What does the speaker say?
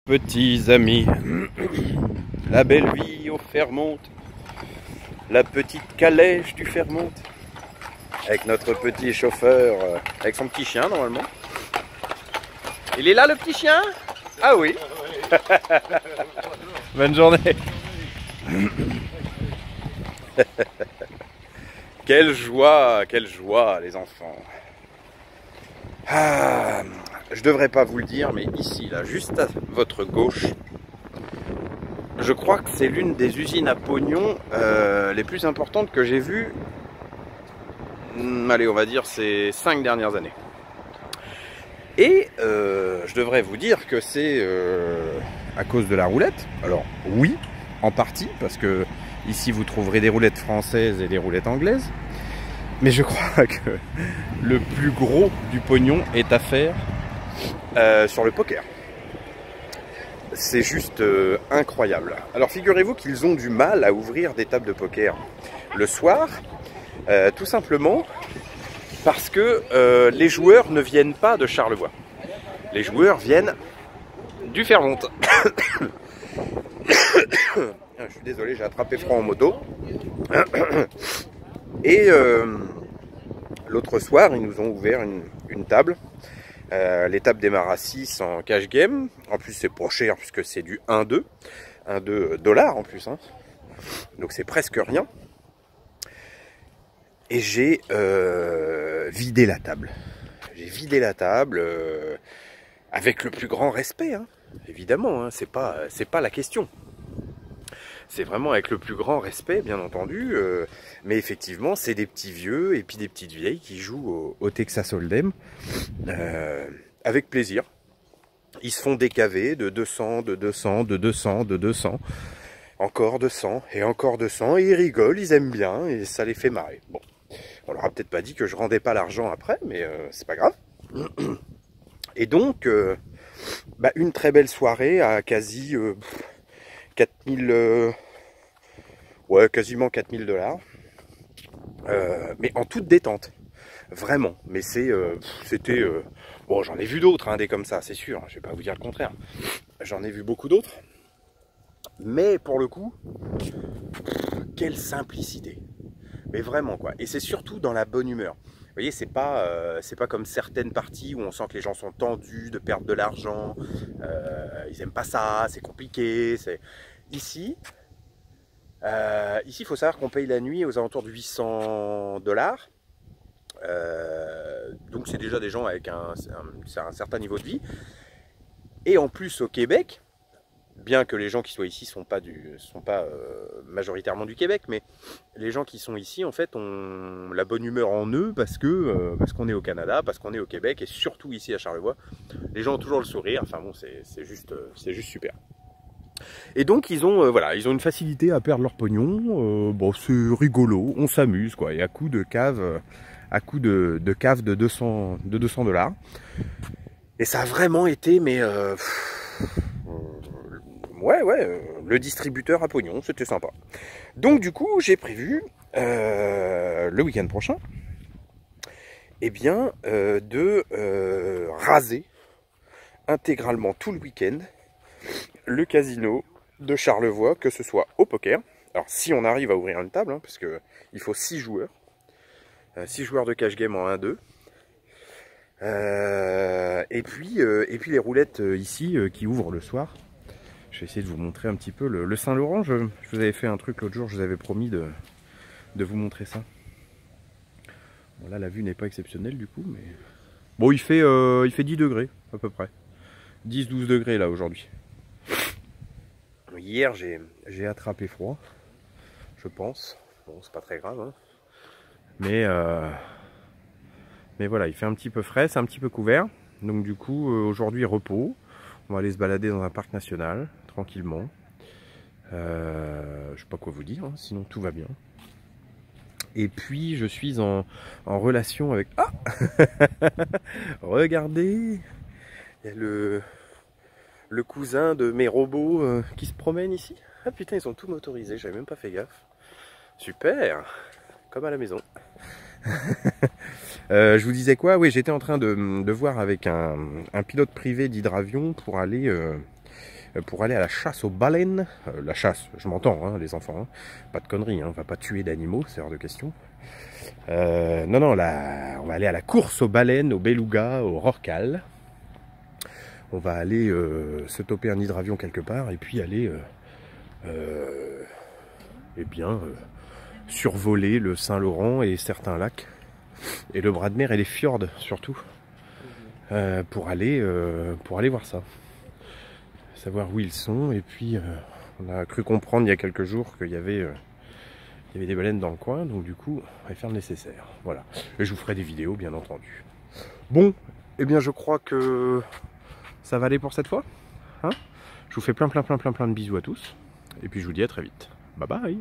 Petits amis, la belle vie au Fairmont, la petite calèche du Fairmont, avec notre petit chauffeur, avec son petit chien normalement. Il est là le petit chien? Ah oui. Bonne journée. Quelle joie les enfants. Ah, je devrais pas vous le dire, mais ici, là, juste à votre gauche, je crois que c'est l'une des usines à pognon les plus importantes que j'ai vues. Allez, on va dire ces 5 dernières années. Et je devrais vous dire que c'est à cause de la roulette. Alors oui, en partie, parce que ici vous trouverez des roulettes françaises et des roulettes anglaises. Mais je crois que le plus gros du pognon est à faire sur le poker. C'est juste incroyable. Alors figurez-vous qu'ils ont du mal à ouvrir des tables de poker le soir, tout simplement parce que les joueurs ne viennent pas de Charlevoix. Les joueurs viennent du Fairmont. Je suis désolé, j'ai attrapé froid en moto. Et l'autre soir, ils nous ont ouvert une table. Les tables démarrent à 6 en cash game. En plus, c'est pas cher puisque c'est du 1,2. 1,2 $ en plus. Hein. Donc c'est presque rien. Et j'ai vidé la table. J'ai vidé la table avec le plus grand respect. Hein. Évidemment, hein, c'est pas la question. C'est vraiment avec le plus grand respect, bien entendu. Mais effectivement, c'est des petits vieux et puis des petites vieilles qui jouent au Texas Hold'em avec plaisir. Ils se font décaver de 200, de 200, de 200, de 200, encore 200 et encore 200. Et ils rigolent, ils aiment bien et ça les fait marrer. Bon, on leur a peut-être pas dit que je rendais pas l'argent après, mais c'est pas grave. Et donc, une très belle soirée à quasi 4000, ouais, quasiment 4000 $, mais en toute détente, vraiment. Mais c'était, bon, j'en ai vu d'autres, hein, des comme ça, c'est sûr. Je vais pas vous dire le contraire. J'en ai vu beaucoup d'autres, mais pour le coup, quelle simplicité. Mais vraiment quoi. Et c'est surtout dans la bonne humeur. Vous voyez, c'est pas comme certaines parties où on sent que les gens sont tendus de perdre de l'argent. Ils aiment pas ça, c'est compliqué. Ici, il faut savoir qu'on paye la nuit aux alentours de 800 $. Donc c'est déjà des gens avec un certain niveau de vie. Et en plus au Québec, bien que les gens qui soient ici sont pas majoritairement du Québec, mais les gens qui sont ici en fait ont la bonne humeur en eux parce qu'on est au Canada, parce qu'on est au Québec et surtout ici à Charlevoix, les gens ont toujours le sourire. Enfin bon, c'est juste super. Et donc ils ont ils ont une facilité à perdre leur pognon. Bon, c'est rigolo, on s'amuse quoi. Et à coup de cave, de 200 $. Et ça a vraiment été, mais le distributeur à pognon, c'était sympa. Donc du coup, j'ai prévu le week-end prochain, eh bien, de raser intégralement tout le week-end le casino de Charlevoix, que ce soit au poker. Alors si on arrive à ouvrir une table, hein, parce que il faut 6 joueurs. 6 joueurs de cash game en 1-2. Et puis les roulettes ici qui ouvrent le soir. Je vais essayer de vous montrer un petit peu le Saint-Laurent. Je vous avais fait un truc l'autre jour, je vous avais promis de vous montrer ça. Bon là la vue n'est pas exceptionnelle du coup, mais bon il fait 10 degrés à peu près. 10-12 degrés là aujourd'hui. Hier j'ai attrapé froid, je pense. Bon c'est pas très grave hein. Mais voilà, il fait un petit peu frais, c'est un petit peu couvert. Donc du coup aujourd'hui repos. On va aller se balader dans un parc national, tranquillement. Je sais pas quoi vous dire, hein, sinon tout va bien. Et puis je suis en relation avec... Ah regardez, il y a le cousin de mes robots qui se promène ici. Ah putain, ils sont tous motorisés, j'avais même pas fait gaffe. Super, comme à la maison. Je vous disais quoi? Oui, j'étais en train de voir avec un pilote privé d'hydravion pour aller pour aller à la chasse aux baleines. La chasse, je m'entends, hein, les enfants, hein. Pas de conneries, hein, on va pas tuer d'animaux, c'est hors de question. Non, non, là, on va aller à la course aux baleines, aux belugas, aux rorquals. On va aller se toper un hydravion quelque part et puis aller eh bien, survoler le Saint-Laurent et certains lacs. Et le bras de mer et les fjords surtout. Pour aller voir ça. Savoir où ils sont. Et puis on a cru comprendre il y a quelques jours qu'il y avait des baleines dans le coin. Donc du coup on va faire le nécessaire. Voilà. Et je vous ferai des vidéos bien entendu. Bon, eh bien je crois que ça va aller pour cette fois. Hein, je vous fais plein de bisous à tous. Et puis je vous dis à très vite. Bye bye.